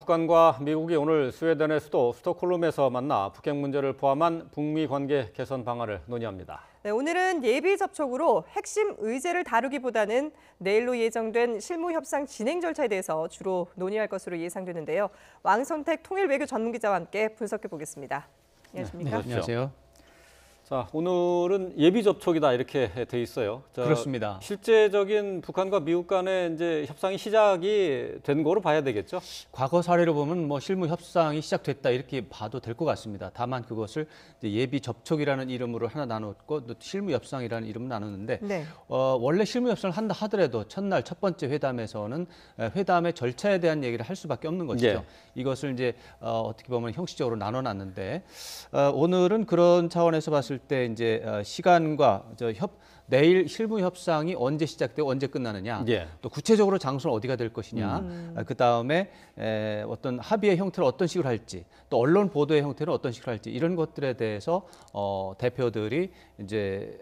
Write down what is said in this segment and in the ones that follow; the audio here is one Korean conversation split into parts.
북한과 미국이 오늘 스웨덴의 수도 스톡홀름에서 만나 북핵 문제를 포함한 북미 관계 개선 방안을 논의합니다. 네, 오늘은 예비 접촉으로 핵심 의제를 다루기보다는 내일로 예정된 실무 협상 진행 절차에 대해서 주로 논의할 것으로 예상되는데요. 왕선택 통일외교 전문기자와 함께 분석해 보겠습니다. 안녕하십니까? 네, 안녕하세요. 자, 오늘은 예비 접촉이다 이렇게 돼 있어요. 그렇습니다. 실제적인 북한과 미국 간의 이제 협상이 시작이 된 거로 봐야 되겠죠? 과거 사례로 보면 뭐 실무 협상이 시작됐다 이렇게 봐도 될 것 같습니다. 다만 그것을 이제 예비 접촉이라는 이름으로 하나 나눴고 또 실무 협상이라는 이름을 나눴는데 네. 원래 실무 협상을 한다 하더라도 첫날 첫 번째 회담에서는 회담의 절차에 대한 얘기를 할 수밖에 없는 것이죠. 예. 이것을 이제 어떻게 보면 형식적으로 나눠놨는데 오늘은 그런 차원에서 봤을 때 이제 시간과 내일 실무 협상이 언제 시작되고 언제 끝나느냐, 예. 또 구체적으로 장소는 어디가 될 것이냐, 그 다음에 어떤 합의의 형태를 어떤 식으로 할지, 또 언론 보도의 형태를 어떤 식으로 할지 이런 것들에 대해서 대표들이 이제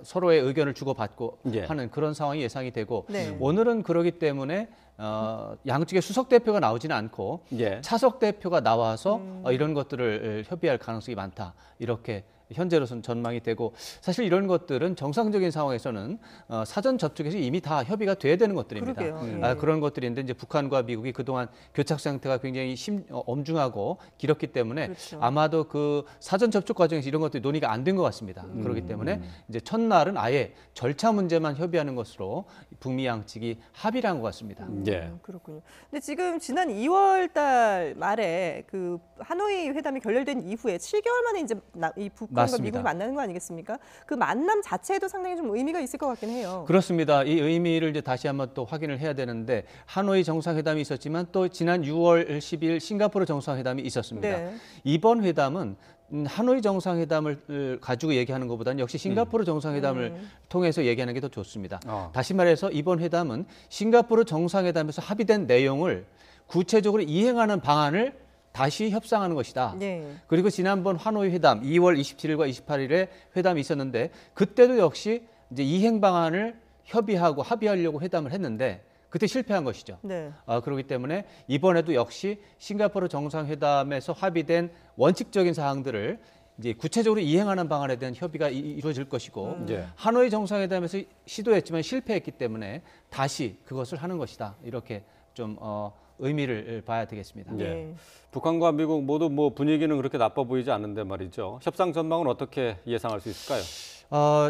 서로의 의견을 주고받고 예. 하는 그런 상황이 예상이 되고 네. 오늘은 그러기 때문에 양측의 수석 대표가 나오지는 않고 예. 차석 대표가 나와서 이런 것들을 협의할 가능성이 많다 이렇게. 현재로서는 전망이 되고 사실 이런 것들은 정상적인 상황에서는 사전 접촉에서 이미 다 협의가 돼야 되는 것들입니다. 그러게요. 예. 그런 것들인데 이제 북한과 미국이 그동안 교착 상태가 굉장히 엄중하고 길었기 때문에 그렇죠. 아마도 그 사전 접촉 과정에서 이런 것들이 논의가 안 된 것 같습니다. 그렇기 때문에 이제 첫날은 아예 절차 문제만 협의하는 것으로 북미 양측이 합의를 한 것 같습니다. 예. 그렇군요. 근데 지금 지난 2월 달 말에 그 하노이 회담이 결렬된 이후에 7개월 만에 이제 이 북한과 맞습니다. 미국이 만나는 거 아니겠습니까? 그 만남 자체에도 상당히 좀 의미가 있을 것 같긴 해요. 그렇습니다. 이 의미를 이제 다시 한번 또 확인을 해야 되는데 하노이 정상회담이 있었지만 또 지난 6월 10일 싱가포르 정상회담이 있었습니다. 네. 이번 회담은 하노이 정상회담을 가지고 얘기하는 것보다는 역시 싱가포르 정상회담을 통해서 얘기하는 게 더 좋습니다. 다시 말해서 이번 회담은 싱가포르 정상회담에서 합의된 내용을 구체적으로 이행하는 방안을 다시 협상하는 것이다. 네. 그리고 지난번 하노이 회담 2월 27일과 28일에 회담이 있었는데 그때도 역시 이제 이행 방안을 협의하고 합의하려고 회담을 했는데 그때 실패한 것이죠. 네. 그렇기 때문에 이번에도 역시 싱가포르 정상회담에서 합의된 원칙적인 사항들을 이제 구체적으로 이행하는 방안에 대한 협의가 이루어질 것이고 예. 하노이 정상회담에서 시도했지만 실패했기 때문에 다시 그것을 하는 것이다. 이렇게 좀 의미를 봐야 되겠습니다. 예. 북한과 미국 모두 뭐 분위기는 그렇게 나빠 보이지 않는데 말이죠. 협상 전망은 어떻게 예상할 수 있을까요?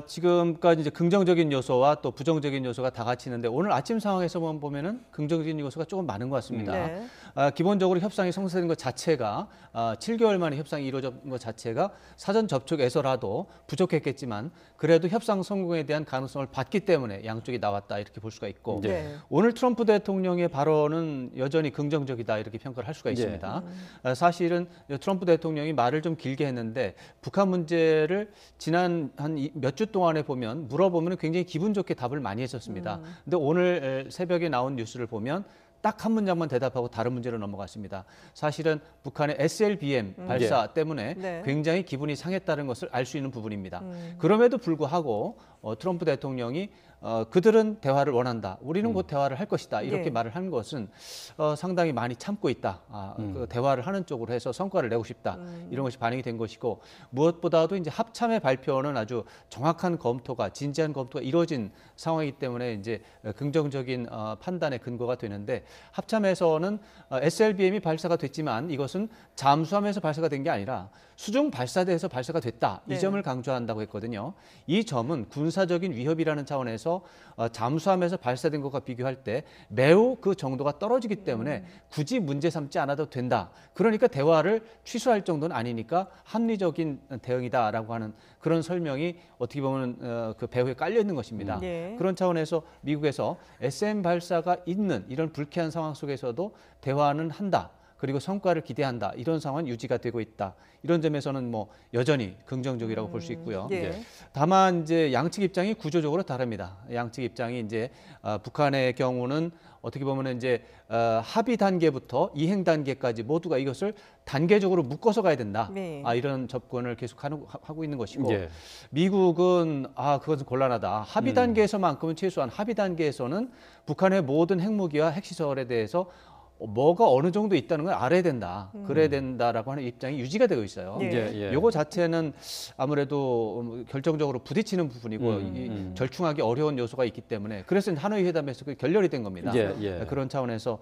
지금까지 이제 긍정적인 요소와 또 부정적인 요소가 다 같이 있는데 오늘 아침 상황에서만 보면은 긍정적인 요소가 조금 많은 것 같습니다. 네. 기본적으로 협상이 성사된 것 자체가 7개월 만에 협상이 이루어진 것 자체가 사전 접촉에서라도 부족했겠지만 그래도 협상 성공에 대한 가능성을 봤기 때문에 양쪽이 나왔다 이렇게 볼 수가 있고 네. 오늘 트럼프 대통령의 발언은 여전히 긍정적이다 이렇게 평가를 할 수가 있습니다. 사실은 트럼프 대통령이 말을 좀 길게 했는데 북한 문제를 지난 한 몇 주 동안에 보면 물어보면 굉장히 기분 좋게 답을 많이 했었습니다. 근데 오늘 새벽에 나온 뉴스를 보면 딱 한 문장만 대답하고 다른 문제로 넘어갔습니다. 사실은 북한의 SLBM 발사 때문에 네. 굉장히 기분이 상했다는 것을 알 수 있는 부분입니다. 그럼에도 불구하고 트럼프 대통령이 그들은 대화를 원한다. 우리는 곧 대화를 할 것이다. 이렇게 네. 말을 한 것은 상당히 많이 참고 있다. 그 대화를 하는 쪽으로 해서 성과를 내고 싶다. 이런 것이 반영이 된 것이고 무엇보다도 이제 합참의 발표는 아주 정확한 검토가 진지한 검토가 이루어진 상황이기 때문에 이제 긍정적인 판단의 근거가 되는데 합참에서는 SLBM이 발사가 됐지만 이것은 잠수함에서 발사가 된 게 아니라 수중 발사대에서 발사가 됐다. 네. 이 점을 강조한다고 했거든요. 이 점은 군사적인 위협이라는 차원에서 잠수함에서 발사된 것과 비교할 때 매우 그 정도가 떨어지기 때문에 굳이 문제 삼지 않아도 된다. 그러니까 대화를 취소할 정도는 아니니까 합리적인 대응이다라고 하는 그런 설명이 어떻게 보면 그 배후에 깔려 있는 것입니다. 네. 그런 차원에서 미국에서 SM 발사가 있는 이런 불쾌한 상황 속에서도 대화는 한다. 그리고 성과를 기대한다. 이런 상황은 유지가 되고 있다. 이런 점에서는 뭐 여전히 긍정적이라고 볼 수 있고요. 네. 다만 이제 양측 입장이 구조적으로 다릅니다. 양측 입장이 이제 북한의 경우는 어떻게 보면 이제 합의 단계부터 이행 단계까지 모두가 이것을 단계적으로 묶어서 가야 된다. 네. 이런 접근을 계속 하고 있는 것이고 예. 미국은 그것은 곤란하다. 합의 단계에서만큼은 최소한 합의 단계에서는 북한의 모든 핵무기와 핵시설에 대해서 뭐가 어느 정도 있다는 걸 알아야 된다. 그래야 된다라고 하는 입장이 유지가 되고 있어요. 예. 요거 자체는 아무래도 결정적으로 부딪히는 부분이고 절충하기 어려운 요소가 있기 때문에 그래서 하노이 회담에서 그 결렬이 된 겁니다. 그런 차원에서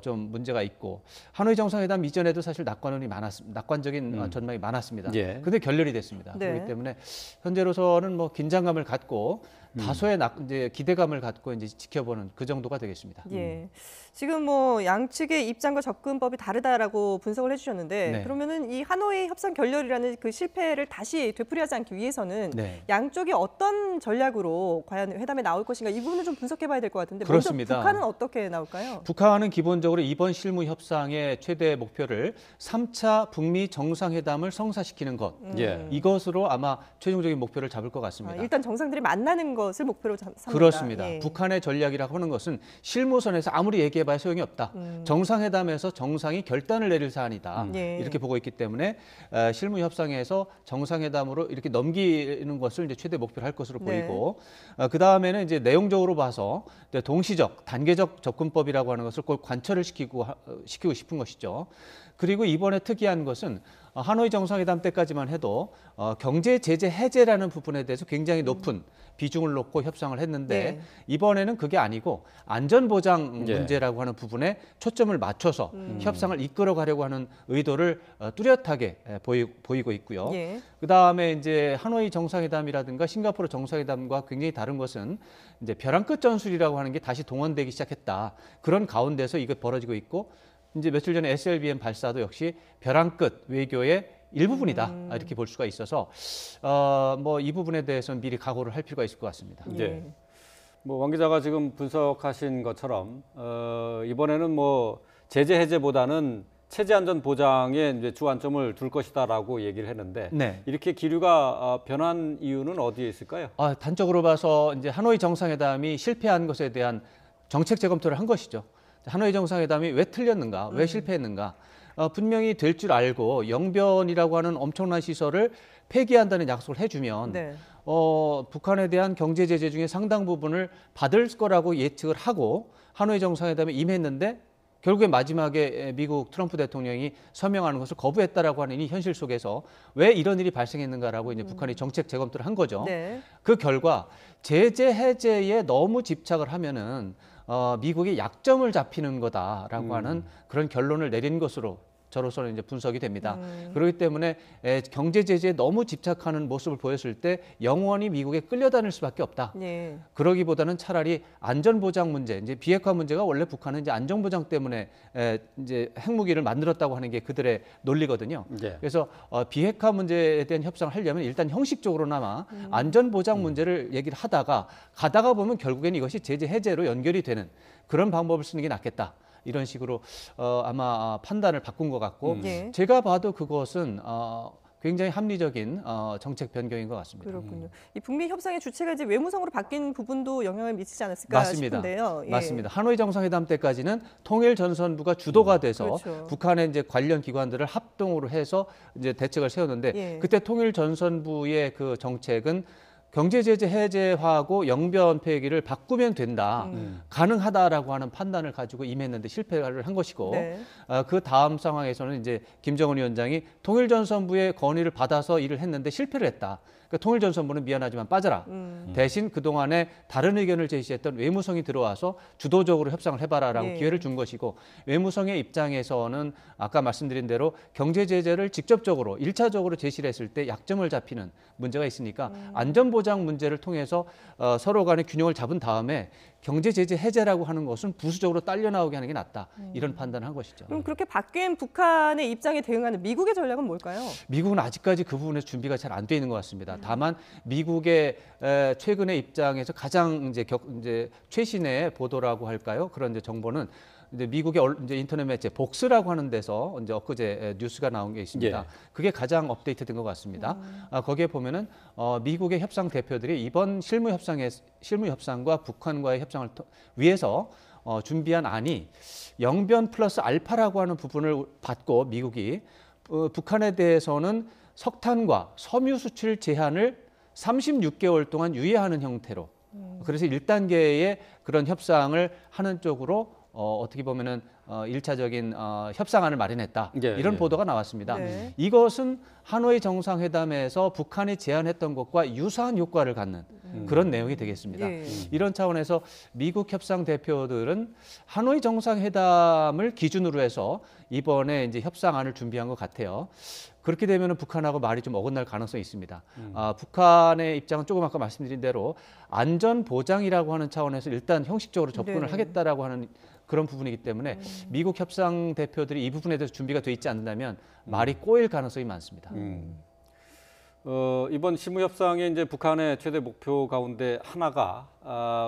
좀 문제가 있고 하노이 정상회담 이전에도 사실 낙관적인 전망이 많았습니다. 그런데 결렬이 됐습니다. 네. 그렇기 때문에 현재로서는 뭐 긴장감을 갖고 다소의 이제 기대감을 갖고 이제 지켜보는 그 정도가 되겠습니다. 예. 지금 뭐 양측의 입장과 접근법이 다르다라고 분석을 해주셨는데 네. 그러면은 이 하노이 협상 결렬이라는 그 실패를 다시 되풀이하지 않기 위해서는 네. 양쪽이 어떤 전략으로 과연 회담에 나올 것인가 이 부분을 좀 분석해봐야 될 것 같은데 그렇습니다. 먼저 북한은 어떻게 나올까요? 북한은 기본적으로 이번 실무 협상의 최대 목표를 3차 북미 정상회담을 성사시키는 것 이것으로 아마 최종적인 목표를 잡을 것 같습니다. 일단 정상들이 만나는 것을 목표로 삼는다. 그렇습니다. 예. 북한의 전략이라고 하는 것은 실무선에서 아무리 얘기해봐야 소용이 없다. 정상회담에서 정상이 결단을 내릴 사안이다. 이렇게 보고 있기 때문에 실무 협상에서 정상회담으로 이렇게 넘기는 것을 이제 최대 목표로 할 것으로 보이고 그 다음에는 이제 내용적으로 봐서 이제 동시적, 단계적 접근법이라고 하는 것을 꼭 관철을 시키고 싶은 것이죠. 그리고 이번에 특이한 것은 하노이 정상회담 때까지만 해도 경제 제재 해제라는 부분에 대해서 굉장히 높은 비중을 놓고 협상을 했는데 이번에는 그게 아니고 안전보장 문제라고 하는 부분에 초점을 맞춰서 협상을 이끌어 가려고 하는 의도를 뚜렷하게 보이고 있고요. 그다음에 이제 하노이 정상회담이라든가 싱가포르 정상회담과 굉장히 다른 것은 이제 벼랑 끝 전술이라고 하는 게 다시 동원되기 시작했다. 그런 가운데서 이게 벌어지고 있고 이제 며칠 전에 SLBM 발사도 역시 벼랑 끝 외교의 일부분이다 이렇게 볼 수가 있어서 뭐 이 부분에 대해서는 미리 각오를 할 필요가 있을 것 같습니다. 뭐 왕 기자가 지금 분석하신 것처럼 이번에는 뭐 제재 해제보다는 체제 안전 보장에 이제 주안점을 둘 것이다라고 얘기를 했는데 이렇게 기류가 변한 이유는 어디에 있을까요? 단적으로 봐서 이제 하노이 정상회담이 실패한 것에 대한 정책 재검토를 한 것이죠. 하노이 정상회담이 왜 틀렸는가, 왜 실패했는가. 분명히 될 줄 알고 영변이라고 하는 엄청난 시설을 폐기한다는 약속을 해주면 북한에 대한 경제 제재 중에 상당 부분을 받을 거라고 예측을 하고 하노이 정상회담에 임했는데 결국에 마지막에 미국 트럼프 대통령이 서명하는 것을 거부했다라고 하는 이 현실 속에서 왜 이런 일이 발생했는가라고 이제 북한이 정책 재검토를 한 거죠. 그 결과 제재 해제에 너무 집착을 하면은 미국이 약점을 잡히는 거다라고 하는 그런 결론을 내린 것으로 저로서는 이제 분석이 됩니다. 그렇기 때문에 경제 제재에 너무 집착하는 모습을 보였을 때 영원히 미국에 끌려다닐 수밖에 없다. 그러기보다는 차라리 안전보장 문제, 이제 비핵화 문제가 원래 북한은 이제 안전보장 때문에 이제 핵무기를 만들었다고 하는 게 그들의 논리거든요. 그래서 비핵화 문제에 대한 협상을 하려면 일단 형식적으로나마 안전보장 문제를 얘기를 하다가 가다가 보면 결국에는 이것이 제재 해제로 연결이 되는 그런 방법을 쓰는 게 낫겠다. 이런 식으로 아마 판단을 바꾼 것 같고 제가 봐도 그것은 굉장히 합리적인 정책 변경인 것 같습니다. 그렇군요. 이 북미 협상의 주체가 이제 외무성으로 바뀐 부분도 영향을 미치지 않았을까 싶은데요. 맞습니다. 하노이 정상회담 때까지는 통일전선부가 주도가 돼서 북한의 이제 관련 기관들을 합동으로 해서 이제 대책을 세웠는데 그때 통일전선부의 그 정책은 경제 제재 해제하고 영변 폐기를 바꾸면 된다, 가능하다라고 하는 판단을 가지고 임했는데 실패를 한 것이고 그 다음 상황에서는 이제 김정은 위원장이 통일전선부의 건의를 받아서 일을 했는데 실패를 했다. 그러니까 통일전선부는 미안하지만 빠져라. 대신 그동안에 다른 의견을 제시했던 외무성이 들어와서 주도적으로 협상을 해봐라라고 기회를 준 것이고 외무성의 입장에서는 아까 말씀드린 대로 경제 제재를 직접적으로 1차적으로 제시를 했을 때 약점을 잡히는 문제가 있으니까 안전보장 문제를 통해서 서로 간의 균형을 잡은 다음에 경제 제재 해제라고 하는 것은 부수적으로 딸려 나오게 하는 게 낫다. 이런 판단을 한 것이죠. 그럼 그렇게 바뀐 북한의 입장에 대응하는 미국의 전략은 뭘까요? 미국은 아직까지 그 부분에서 준비가 잘 안 돼 있는 것 같습니다. 다만 미국의 최근의 입장에서 가장 이제 최신의 보도라고 할까요? 그런 이제 정보는 이제 미국의 이제 인터넷 매체 복스라고 하는 데서 이제 엊그제 뉴스가 나온 게 있습니다. 그게 가장 업데이트된 것 같습니다. 거기에 보면은 미국의 협상 대표들이 이번 실무 협상과 북한과의 협상을 위해서 준비한 안이 영변 플러스 알파라고 하는 부분을 받고 미국이 북한에 대해서는 석탄과 섬유 수출 제한을 36개월 동안 유예하는 형태로 그래서 1단계의 그런 협상을 하는 쪽으로 어떻게 보면은 일차적인 협상안을 마련했다. 예, 이런 예. 보도가 나왔습니다. 네. 이것은 하노이 정상회담에서 북한이 제안했던 것과 유사한 효과를 갖는 그런 내용이 되겠습니다. 예. 이런 차원에서 미국 협상 대표들은 하노이 정상회담을 기준으로 해서 이번에 이제 협상안을 준비한 것 같아요. 그렇게 되면 북한하고 말이 좀 어긋날 가능성이 있습니다. 북한의 입장은 조금 아까 말씀드린 대로 안전 보장이라고 하는 차원에서 일단 형식적으로 접근을 네. 하겠다라고 하는 그런 부분이기 때문에 미국 협상 대표들이 이 부분에 대해서 준비가 돼 있지 않는다면 말이 꼬일 가능성이 많습니다. 이번 실무협상의 이제 북한의 최대 목표 가운데 하나가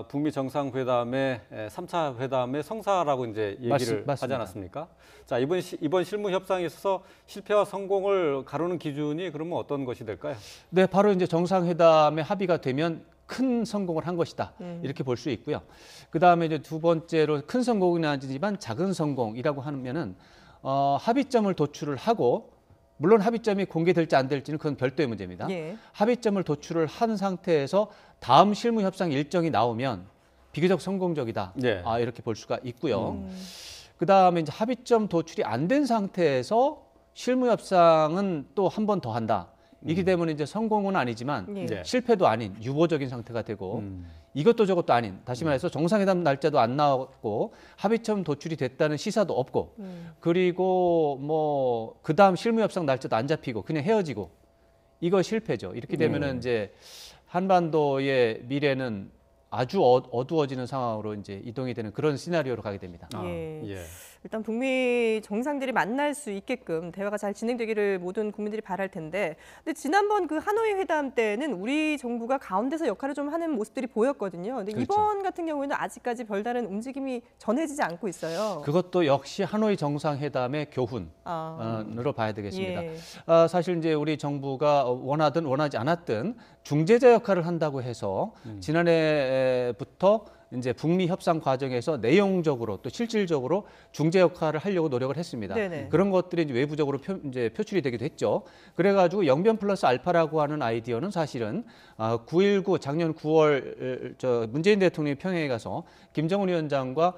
북미 정상회담의 3차 회담의 성사라고 이제 얘기를 맞습니다. 하지 않았습니까? 자, 이번 실무협상에 있어서 실패와 성공을 가르는 기준이 그러면 어떤 것이 될까요? 네, 바로 이제 정상회담에 합의가 되면 큰 성공을 한 것이다. 이렇게 볼 수 있고요. 그 다음에 이제 두 번째로 큰 성공은 아니지만 작은 성공이라고 하면은 합의점을 도출을 하고 물론 합의점이 공개될지 안 될지는 그건 별도의 문제입니다. 예. 합의점을 도출을 한 상태에서 다음 실무 협상 일정이 나오면 비교적 성공적이다. 예. 이렇게 볼 수가 있고요. 그 다음에 이제 합의점 도출이 안 된 상태에서 실무 협상은 또 한 번 더 한다. 이렇게 되면 이제 성공은 아니지만 예. 네. 실패도 아닌 유보적인 상태가 되고 이것도 저것도 아닌 다시 말해서 정상회담 날짜도 안 나왔고 합의점 도출이 됐다는 시사도 없고 그리고 뭐 그다음 실무협상 날짜도 안 잡히고 그냥 헤어지고 이거 실패죠. 이렇게 되면은 이제 한반도의 미래는 아주 어두워지는 상황으로 이제 이동이 되는 그런 시나리오로 가게 됩니다. 예. 일단 북미 정상들이 만날 수 있게끔 대화가 잘 진행되기를 모든 국민들이 바랄 텐데, 근데 지난번 그 하노이 회담 때는 우리 정부가 가운데서 역할을 좀 하는 모습들이 보였거든요. 근데 그렇죠. 이번 같은 경우에는 아직까지 별다른 움직임이 전해지지 않고 있어요. 그것도 역시 하노이 정상회담의 교훈으로 봐야 되겠습니다. 예. 사실 이제 우리 정부가 원하든 원하지 않았든 중재자 역할을 한다고 해서 지난해부터 이제 북미 협상 과정에서 내용적으로 또 실질적으로 중재 역할을 하려고 노력을 했습니다. 네네. 그런 것들이 이제 외부적으로 이제 표출이 되기도 했죠. 그래가지고 영변 플러스 알파라고 하는 아이디어는 사실은 9.19 작년 9월 문재인 대통령이 평양에 가서 김정은 위원장과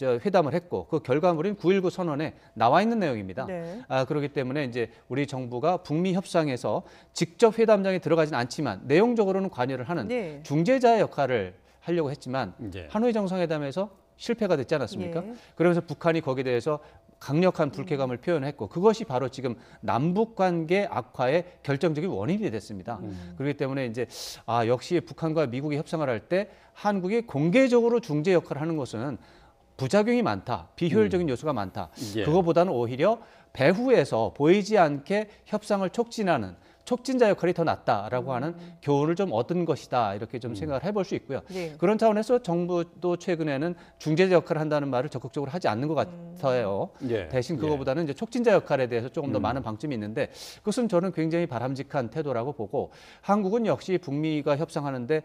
회담을 했고 그 결과물인 9.19 선언에 나와 있는 내용입니다. 네. 그렇기 때문에 이제 우리 정부가 북미 협상에서 직접 회담장에 들어가진 않지만 내용적으로는 관여를 하는 네. 중재자의 역할을 하려고 했지만 예. 하노이 정상회담에서 실패가 됐지 않았습니까? 예. 그러면서 북한이 거기에 대해서 강력한 불쾌감을 표현했고 그것이 바로 지금 남북 관계 악화의 결정적인 원인이 됐습니다. 그렇기 때문에 이제 역시 북한과 미국이 협상을 할 때 한국이 공개적으로 중재 역할을 하는 것은 부작용이 많다, 비효율적인 요소가 많다. 예. 그거보다는 오히려 배후에서 보이지 않게 협상을 촉진하는 촉진자 역할이 더 낫다라고 하는 교훈을 좀 얻은 것이다 이렇게 좀 생각을 해볼 수 있고요. 예. 그런 차원에서 정부도 최근에는 중재자 역할을 한다는 말을 적극적으로 하지 않는 것 같아요. 예. 대신 그거보다는 이제 촉진자 역할에 대해서 조금 더 많은 방점이 있는데 그것은 저는 굉장히 바람직한 태도라고 보고 한국은 역시 북미가 협상하는데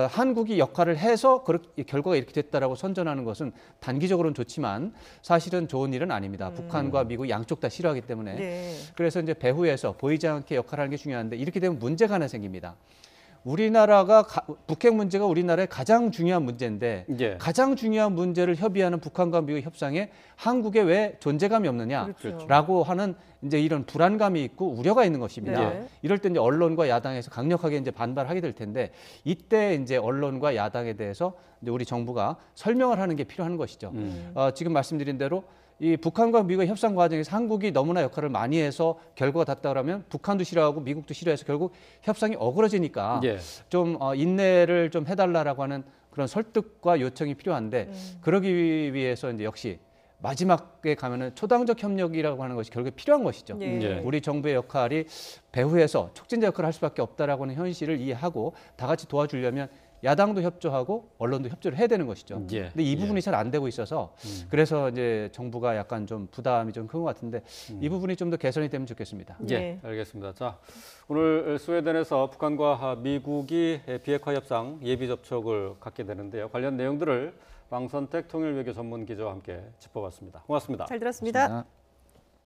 한국이 역할을 해서 결과가 이렇게 됐다라고 선전하는 것은 단기적으로는 좋지만 사실은 좋은 일은 아닙니다. 북한과 미국 양쪽 다 싫어하기 때문에. 네. 그래서 이제 배후에서 보이지 않게 역할을 하는 게 중요한데 이렇게 되면 문제가 하나 생깁니다. 우리나라가 북핵 문제가 우리나라의 가장 중요한 문제인데 예. 가장 중요한 문제를 협의하는 북한과 미국 협상에 한국에 왜 존재감이 없느냐라고 그렇죠. 하는 이제 이런 불안감이 있고 우려가 있는 것입니다. 네. 이럴 때 이제 언론과 야당에서 강력하게 이제 반발하게 될 텐데 이때 이제 언론과 야당에 대해서 이제 우리 정부가 설명을 하는 게 필요한 것이죠. 지금 말씀드린 대로 이 북한과 미국의 협상 과정에서 한국이 너무나 역할을 많이 해서 결과가 닿다 그러면 북한도 싫어하고 미국도 싫어해서 결국 협상이 어그러지니까 예. 좀 인내를 좀 해달라라고 하는 그런 설득과 요청이 필요한데 그러기 위해서 이제 역시 마지막에 가면은 초당적 협력이라고 하는 것이 결국에 필요한 것이죠. 예. 예. 우리 정부의 역할이 배후에서 촉진자 역할을 할 수밖에 없다라고 하는 현실을 이해하고 다 같이 도와주려면 야당도 협조하고 언론도 협조를 해야 되는 것이죠. 예. 근데 이 부분이 잘 안 되고 있어서 그래서 이제 정부가 약간 좀 부담이 좀 큰 것 같은데 이 부분이 좀 더 개선이 되면 좋겠습니다. 예, 네. 알겠습니다. 자, 오늘 스웨덴에서 북한과 미국이 비핵화 협상 예비 접촉을 갖게 되는데요. 관련 내용들을 왕선택 통일외교 전문 기자와 함께 짚어봤습니다. 고맙습니다. 잘 들었습니다. 고맙습니다.